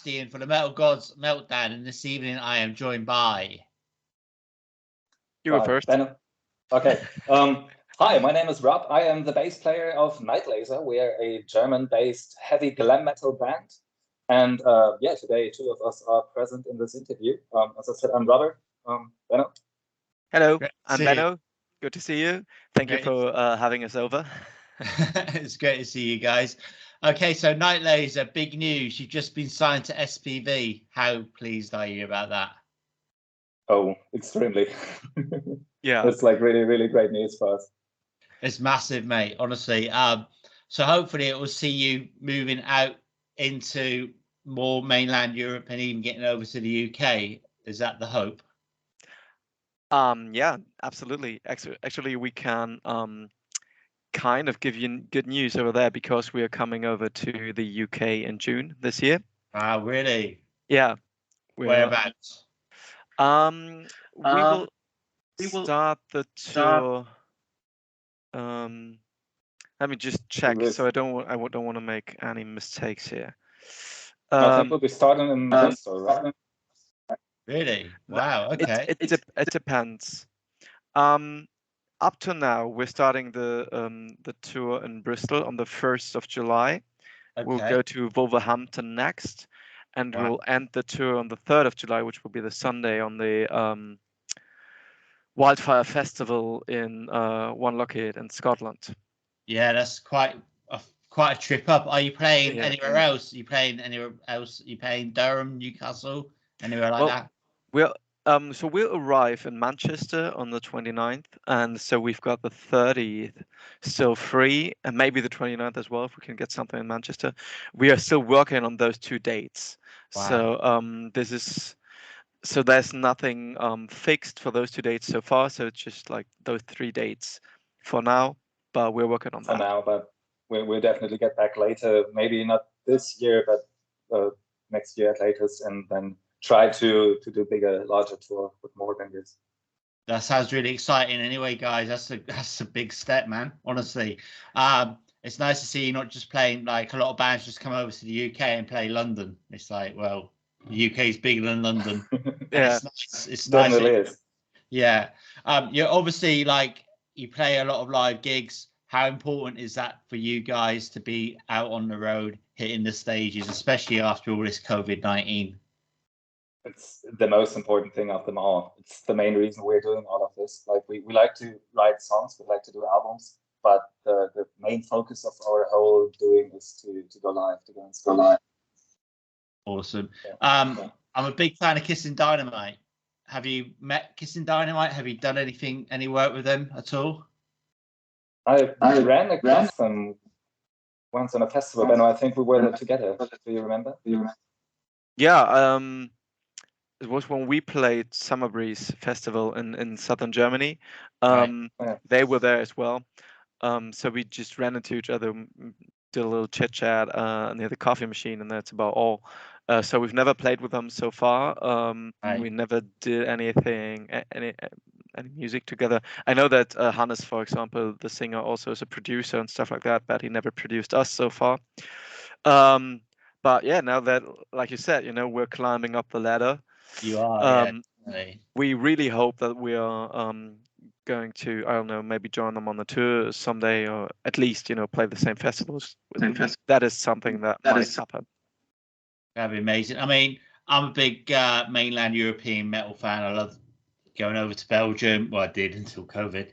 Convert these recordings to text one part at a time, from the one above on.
Sebastian for the Metal Gods Meltdown, and this evening I am joined by... You go first. Okay. Hi, my name is Rob. I am the bass player of Nightlaser. We are a German-based heavy glam metal band. And today 2 of us are present in this interview. As I said, I'm Robert. Benno. Hello, I'm Benno. Good to see you. Thank you for having us over. It's great to see you guys. Okay, so Nightlaser, big news. You've just been signed to SPV. How pleased are you about that? Oh, extremely. Yeah. It's like really, really great news for us. It's massive, mate, honestly. So hopefully it will see you moving out into more mainland Europe and even getting over to the UK. Is that the hope? Yeah, absolutely. Actually, we can kind of give you good news over there because we are coming over to the UK in June this year. Ah, really? Yeah. Whereabouts? We will start the tour. Let me just check, so I don't want to make any mistakes here. I think we'll be starting in Bristol, right? Really? Wow. Okay. It depends. Up to now, we're starting the tour in Bristol on the 1st of July. Okay. We'll go to Wolverhampton next, and we'll end the tour on the 3rd of July, which will be the Sunday on the Wildfire Festival in Lockheed in Scotland. Yeah, that's quite a trip up. Are you playing anywhere else? Are you playing anywhere else? Are you playing Durham, Newcastle, anywhere like that? So we'll arrive in Manchester on the 29th, and so we've got the 30th still free, and maybe the 29th as well if we can get something in Manchester. We are still working on those 2 dates. Wow. So there's nothing fixed for those 2 dates so far. So it's just like those 3 dates for now, but we're working on that. For now, but we'll definitely get back later. Maybe not this year, but next year at latest, and then try to do bigger, larger tour with more venues. That sounds really exciting. Anyway, guys, that's a big step, man. Honestly, it's nice to see you not just playing, like a lot of bands just come over to the UK and play London. It's like, well, the UK is bigger than London. Yeah, it's definitely nice. Is. Yeah. You're obviously like you play a lot of live gigs. How important is that for you guys to be out on the road, hitting the stages, especially after all this COVID-19? It's the most important thing of them all. It's the main reason we're doing all of this. Like we like to write songs, we like to do albums, but the main focus of our whole doing is to go live, to go and go live. Awesome. I'm a big fan of Kissing Dynamite. Have you met Kissing Dynamite? Have you done any work with them at all? I ran across them once on a festival, and I think we were there together. Do you remember? Yeah, it was when we played Summer Breeze Festival in southern Germany. They were there as well. So we just ran into each other, did a little chit chat near the coffee machine, and that's about all. So we've never played with them so far. We never did anything, any music together. I know that Hannes, for example, the singer, also is a producer and stuff like that, but he never produced us so far. But yeah, now that, like you said, we're climbing up the ladder. You are. We really hope that we are going to, I don't know, maybe join them on the tour someday, or at least, play the same festivals. That is something that might happen. That'd be amazing. I mean, I'm a big mainland European metal fan. I love going over to Belgium. Well, I did until COVID.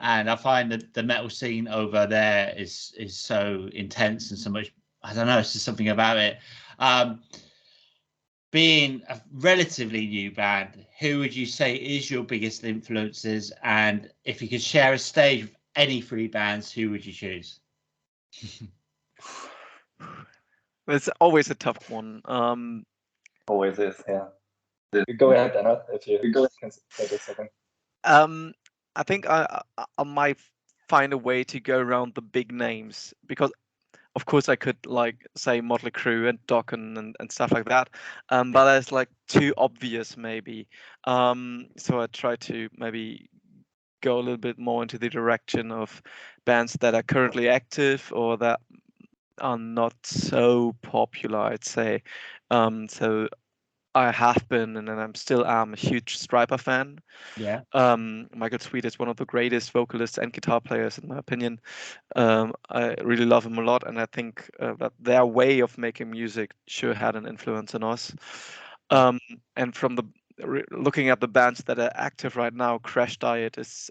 And I find that the metal scene over there is so intense and so much, I don't know, it's just something about it. Being a relatively new band, who would you say is your biggest influences? And if you could share a stage with any 3 bands, who would you choose? It's always a tough one. Always is, yeah. Go ahead, Anna, if you can take a second. I think I might find a way to go around the big names, because of course I could like say Motley Crue and Dokken and stuff like that, but that's like too obvious maybe. So I try to maybe go a little bit more into the direction of bands that are currently active or that are not so popular, I'd say. So I have been, and I'm still am, a huge Striper fan. Yeah. Michael Sweet is one of the greatest vocalists and guitar players, in my opinion. I really love him a lot, and I think that their way of making music sure had an influence on us. And from looking at the bands that are active right now, Crash Diet is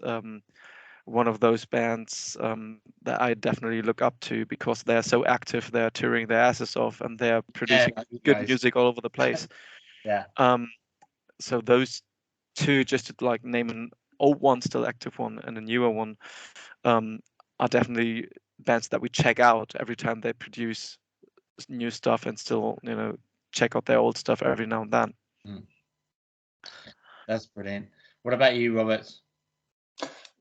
one of those bands that I definitely look up to because they're so active. They're touring their asses off, and they're producing good music all over the place. Yeah. So those two, just to like name an old one, still active one, and a newer one, are definitely bands that we check out every time they produce new stuff, and still, check out their old stuff every now and then. That's brilliant. What about you, Robert?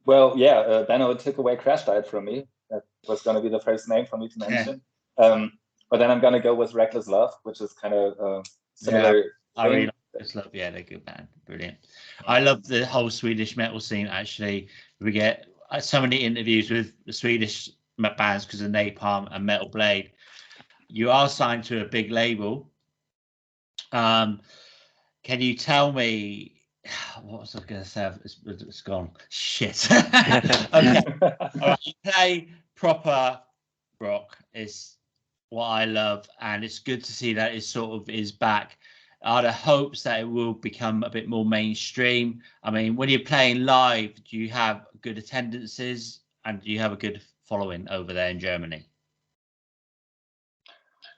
Well, yeah, Benno took away Crash Diet from me. That was going to be the first name for me to mention. But then I'm going to go with Reckless Love, which is kind of similar. Yeah, I really like Reckless Love. Yeah, they're a good band. Brilliant. I love the whole Swedish metal scene, actually. We get so many interviews with the Swedish bands because of Napalm and Metal Blade. You are signed to a big label. Can you tell me what was I going to say? It's gone. Shit. Okay. All right. You play proper rock is what I love, and it's good to see that it sort of is back. Are there hopes that it will become a bit more mainstream? I mean, when you're playing live, do you have good attendances and do you have a good following over there in Germany?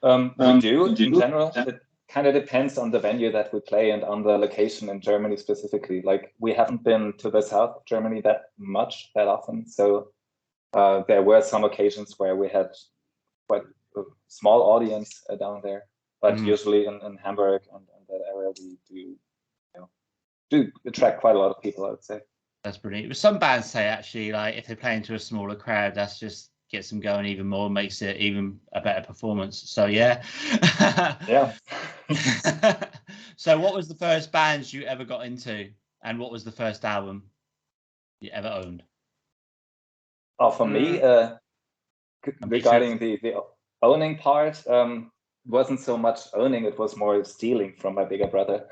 We do in general. It kind of depends on the venue that we play and on the location in Germany specifically. Like, we haven't been to the south of Germany that often. So there were some occasions where we had quite a small audience down there. But usually in Hamburg and that area, we do attract quite a lot of people, I would say. That's brilliant. Some bands say, actually, like, if they're playing to a smaller crowd, that's just gets them going even more, makes it even a better performance. So yeah. Yeah. So what was the first bands you ever got into, and what was the first album you ever owned? Oh, for me, regarding the owning part, wasn't so much owning, it was more stealing from my bigger brother.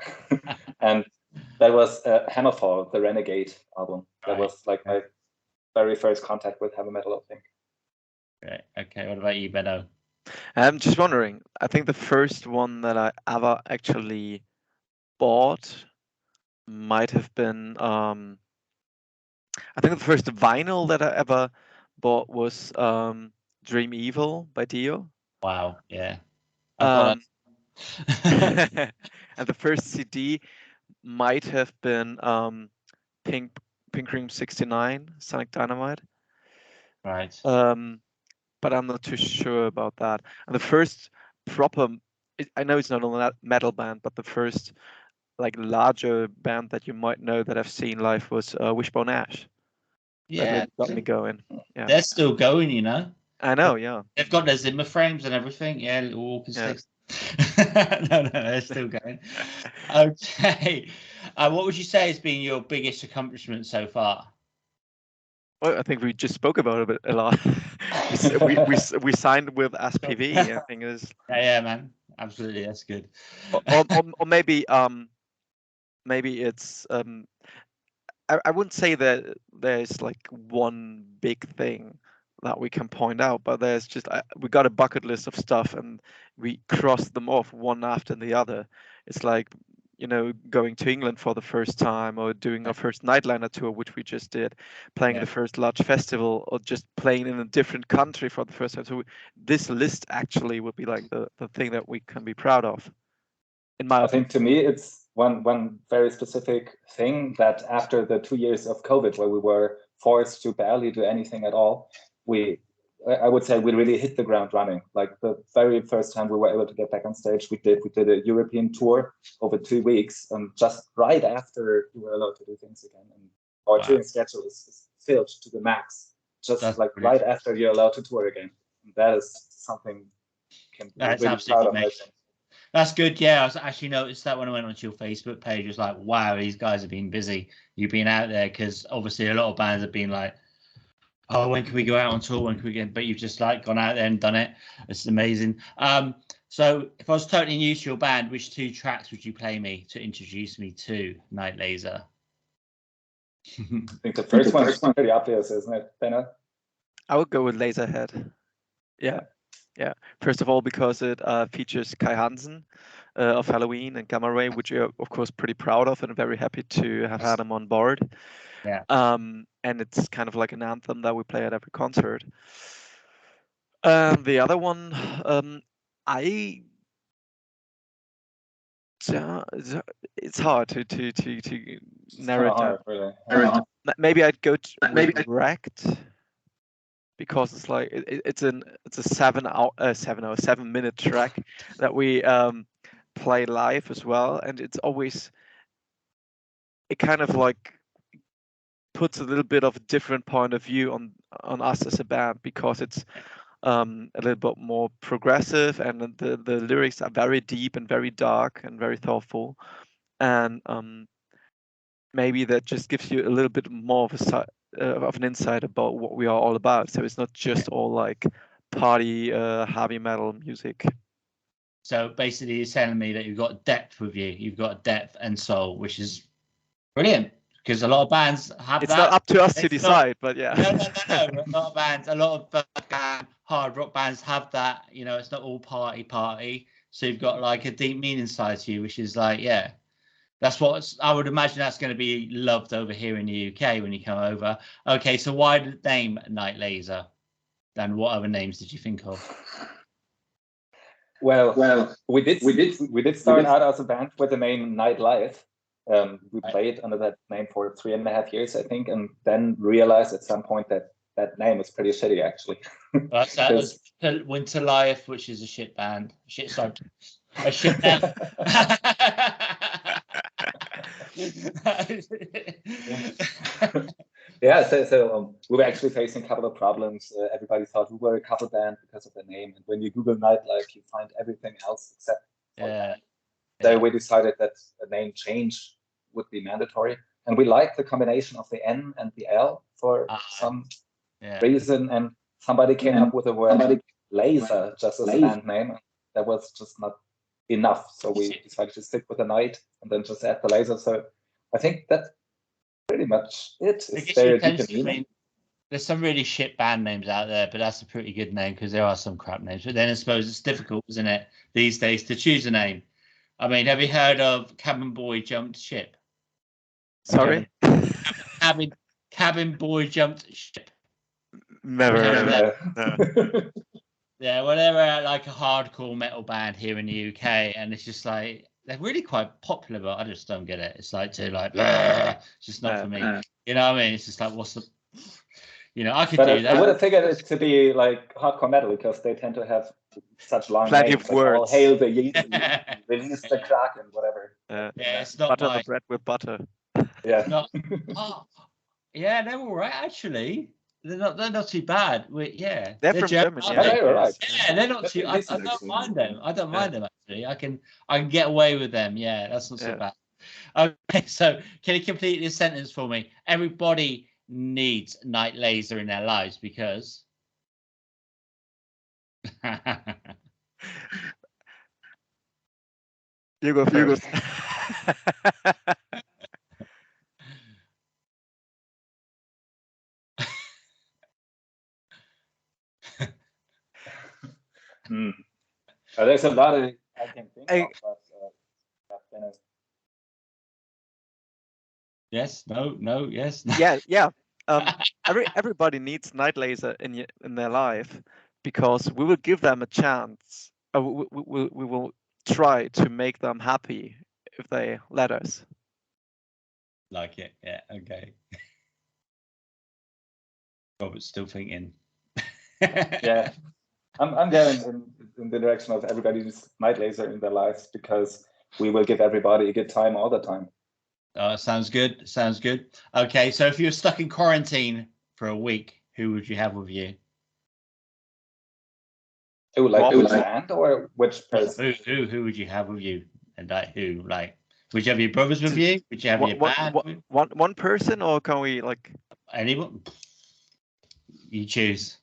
And that was Hammerfall, the Renegade album. That was like my very first contact with heavy metal, I think. Right. Okay. What about you, Benno? I'm just wondering. I think the first one that I ever actually bought might have been. I think the first vinyl that I ever bought was Dream Evil by Dio. Wow. Yeah. And the first CD might have been Pink Cream 69, Sonic Dynamite. Right. But I'm not too sure about that. And the first proper, I know it's not a metal band, but the first like larger band that you might know that I've seen live was Wishbone Ash. Yeah, that really got me going. Yeah, they're still going, you know. I know. Yeah, they've got their Zimmer frames and everything. Yeah, little walking sticks. No, they're still going. Okay, what would you say has been your biggest accomplishment so far? Well, I think we just spoke about it a lot. we signed with SPV. I think it is. Yeah, man, absolutely, that's good. Or maybe it's I wouldn't say that there's like one big thing that we can point out, but there's just we got a bucket list of stuff and we crossed them off one after the other. It's like, going to England for the first time, or doing our first Nightliner tour, which we just did, playing the first large festival, or just playing in a different country for the first time. So this list actually would be like the thing that we can be proud of. In my opinion. I think to me, it's one very specific thing that after the 2 years of COVID, where we were forced to barely do anything at all, I would say we really hit the ground running. Like the very first time we were able to get back on stage, we did a European tour over 2 weeks, and just right after we were allowed to do things again. And our touring schedule is filled to the max, just that's like right after you're allowed to tour again. And that is something that's really absolutely amazing. That's good. Yeah, I actually noticed that when I went onto your Facebook page. It was like, wow, these guys have been busy. You've been out there, because obviously a lot of bands have been like oh, when can we go out on tour? When can we get? But you've just like gone out there and done it. It's amazing. So if I was totally new to your band, which 2 tracks would you play me to introduce me to Nightlaser? I think the first one's pretty obvious, isn't it, Benno? I would go with Laserhead. Yeah. First of all, because it features Kai Hansen of Halloween and Gamma Ray, which we're of course pretty proud of and very happy to have had him on board. Yeah. And it's kind of like an anthem that we play at every concert. The other one, it's hard to narrow it down. Really. Maybe I'd go to Wrecked, because it's like it's a 7 minute track that we play live as well, and it's always, it kind of like puts a little bit of a different point of view on us as a band, because it's a little bit more progressive, and the lyrics are very deep and very dark and very thoughtful, and maybe that just gives you a little bit more of an insight about what we are all about. So it's not just all like party heavy metal music. So basically, you're telling me that you've got depth with you. You've got depth and soul, which is brilliant, because a lot of bands have it's that. It's not up to us to decide, but yeah. No. A lot of bands, a lot of hard rock bands have that. You know, it's not all party. So you've got like a deep meaning side to you, which is like, yeah, that's what I would imagine that's going to be loved over here in the UK when you come over. Okay, so why the name Nightlaser? Then what other names did you think of? Well, we did start out as a band with the name Nightlife. We played under that name for 3.5 years, I think, and then realized at some point that name was pretty shitty, actually. That was Winter Life, which is a shit band. A shit band. Yeah, so we were actually facing a couple of problems. Everybody thought we were a cover band because of the name, and when you Google Nightlife, you find everything else except that. So we decided that a name change would be mandatory, and we liked the combination of the N and the L for some reason, and somebody came up with the word laser just as a band name, and that was just not enough, so we decided to stick with the night and then just add the laser. So I think that's pretty much it. There's some really shit band names out there, but that's a pretty good name, because there are some crap names. But then I suppose it's difficult, isn't it, these days to choose a name? I mean, have you heard of Cabin Boy Jumped Ship? Sorry? Cabin Boy Jumped Ship. Never heard of that. Yeah, well, they're like a hardcore metal band here in the UK, and it's just like, they're really quite popular, but I just don't get it. It's like it's just not for me. You know what I mean? It's just like, what's the, I could do that. I would have figured it to be like hardcore metal, because they tend to have such long plenty names, of words. All hail the Yeezy, release the Kraken, whatever. It's not butter the bread with butter. Yeah. Yeah, they're all right actually. They're not too bad. They're from Germany. Yeah, they're right. Yeah, they're not too. I don't mind them. I don't mind them actually. I can get away with them. Yeah, that's not so bad. Okay, so can you complete this sentence for me? Everybody needs Nightlaser in their lives because. You go first. There's a lot I can think of, but yes, no, yes. Yeah. Everybody needs Nightlaser in their life, because we will give them a chance. We will try to make them happy if they let us. Like it, yeah, okay. Robert's still thinking. Yeah, I'm going in the direction of everybody needs Nightlaser in their lives, because we will give everybody a good time all the time. Sounds good. Sounds good. Okay, so if you were stuck in quarantine for a week, who would you have with you? Which band or which person? Who would you have with you? And who? Like, would you have your brothers with you? Would you have your band? One person, or can we like anyone? you choose?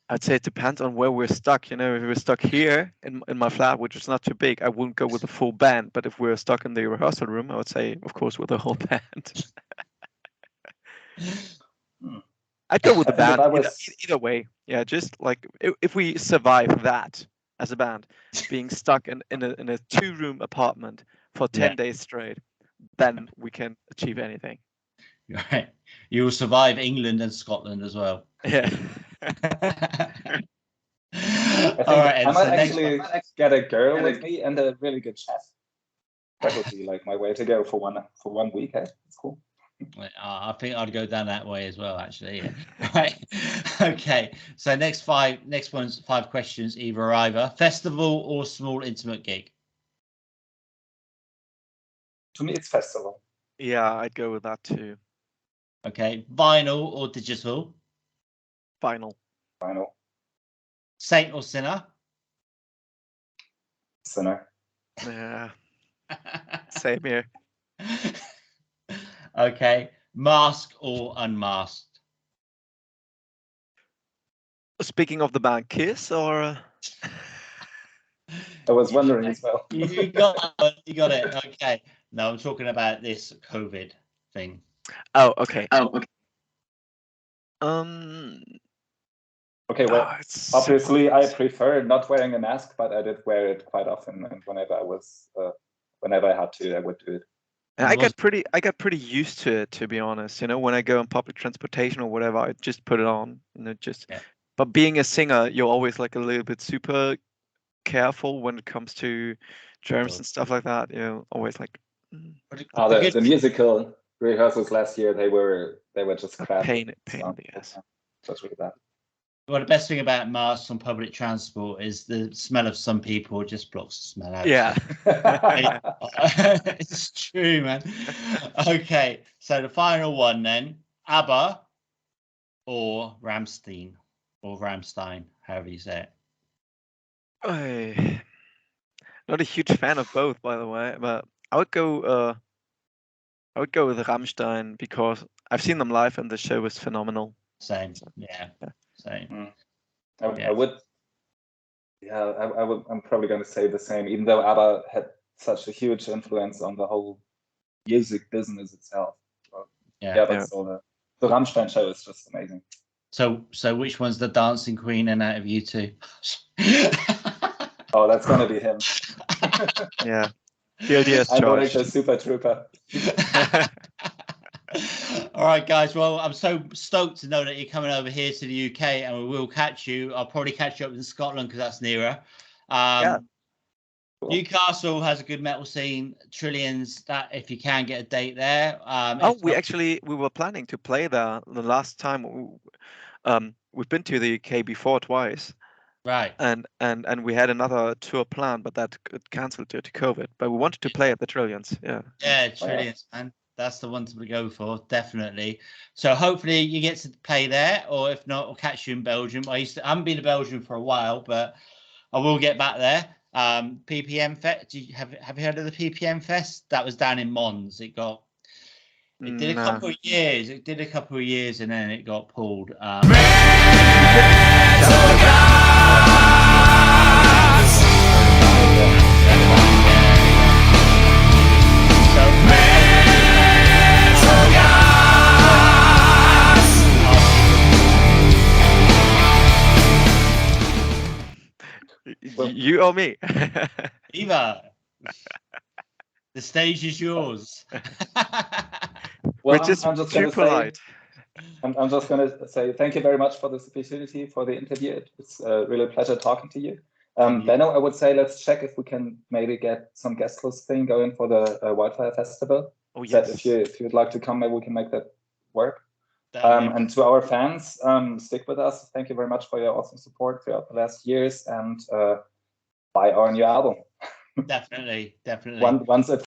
I'd say it depends on where we're stuck. If we're stuck here in my flat, which is not too big, I wouldn't go with the full band. But if we're stuck in the rehearsal room, I would say, of course, with the whole band. I'd go with the band either way. Yeah, just like if we survive that as a band, being stuck in a 2-room apartment for 10 days straight, then we can achieve anything. Right. You will survive England and Scotland as well. Yeah. All right. I might actually get a girl with me and a really good chef. That would be like my way to go for 1 week. Eh? It's cool. I think I'd go down that way as well, actually. Yeah. Right. Okay. So next one's 5 questions, either. Festival or small intimate gig? To me, it's festival. Yeah, I'd go with that too. Okay. Vinyl or digital? Vinyl. Saint or sinner? Sinner. Yeah. Same here. Okay. Mask or unmasked? Speaking of the band Kiss, or I was wondering as well. You got it. Okay. No, I'm talking about this COVID thing. Oh, okay. Okay, well, obviously I prefer not wearing a mask, but I did wear it quite often, and whenever I had to, I would do it. And I got pretty used to it, to be honest. When I go on public transportation or whatever, I just put it on. But being a singer, you're always like a little bit super careful when it comes to germs and stuff like that. Always like. The musical rehearsals last year, they were just crap. Pain in the ass. Just really bad. Well, the best thing about masks on public transport is the smell of some people just blocks the smell out. Yeah. It's true, man. Okay, so the final one then, ABBA or Rammstein, however you say it. Not a huge fan of both, by the way, but I would go with Rammstein because I've seen them live and the show was phenomenal. Same. Yeah. Same. I would. Yeah, I'm probably going to say the same, even though ABBA had such a huge influence on the whole music business itself. But still, the Rammstein show is just amazing. So which one's the dancing queen and out of you two? Oh, that's going to be him. Yeah. I'm going to Super Trooper. All right, guys. Well, I'm so stoked to know that you're coming over here to the UK, and we will catch you. I'll probably catch you up in Scotland because that's nearer. Newcastle has a good metal scene. Trillions. That if you can get a date there. We were planning to play there the last time. We've been to the UK before twice. Right. And we had another tour planned, but that got cancelled due to COVID. But we wanted to play at the Trillions. Yeah. Yeah, Trillions, man. That's the one to go for, definitely. So hopefully you get to play there, or if not, I'll catch you in Belgium. I haven't been to Belgium for a while, but I will get back there. PPM Fest. Have you heard of the PPM Fest? That was down in Mons. It did a couple of years. It did a couple of years, and then it got pulled. You or me? Eva, the stage is yours. Well, I'm just too polite. I'm just going to say thank you very much for this opportunity, for the interview. It's really a pleasure talking to you. Benno, I would say let's check if we can maybe get some guest list thing going for the Wildfire Festival. Oh, yes. That if you'd like to come, maybe we can make that work. And to our fans, stick with us. Thank you very much for your awesome support throughout the last years, and buy our new album. Definitely. Once it